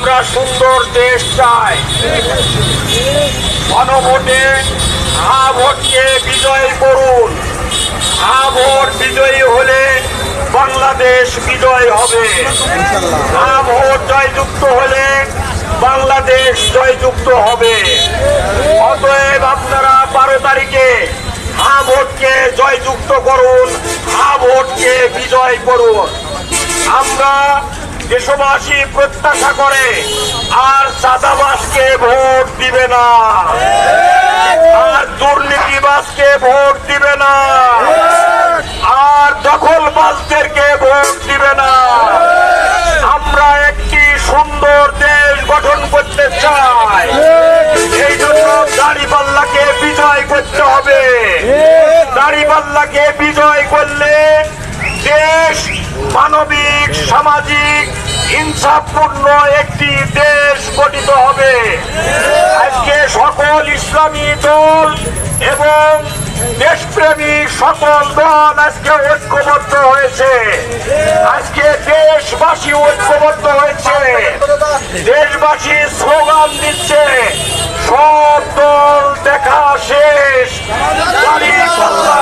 আমরা সুন্দর দেশ চাই। গণভোটে হা ভোটকে বিজয় করুন। হা ভোট বিজয়ী হলে বাংলাদেশ বিজয় হবে। হা ভোট জয়যুক্ত হলে বাংলাদেশ জয়যুক্ত হবে। অতএব আপনারা 12 তারিখে হা ভোটকে জয়যুক্ত করুন, হা ভোটকে বিজয় করুন। আমরা দেশবাসী প্রত্যাশা করে আর চাঁদাবাজকে ভোট দিবে না, আর দুর্নীতিবাজকে ভোট দিবে না, আর দখলবাজদেরকে ভোট দিবে না। আমরা একটি সুন্দর দেশ গঠন করতে চাই। এই জন্য দাড়িপাল্লাকে বিজয় করতে হবে। দাড়িপাল্লাকে বিজয় করলে দেশ মানবিক, সামাজিক, ইনসাফপূর্ণ একটি দেশ গঠিত হবে। আজকে সকল ইসলামী দল এবং দেশপ্রেমিক সকল দল আজকে ঐক্যবদ্ধ হয়েছে। আজকে দেশবাসী ঐক্যবদ্ধ হয়েছে। দেশবাসী স্লোগান দিচ্ছে, সব দল দেখা শেষ, দাড়িপাল্লা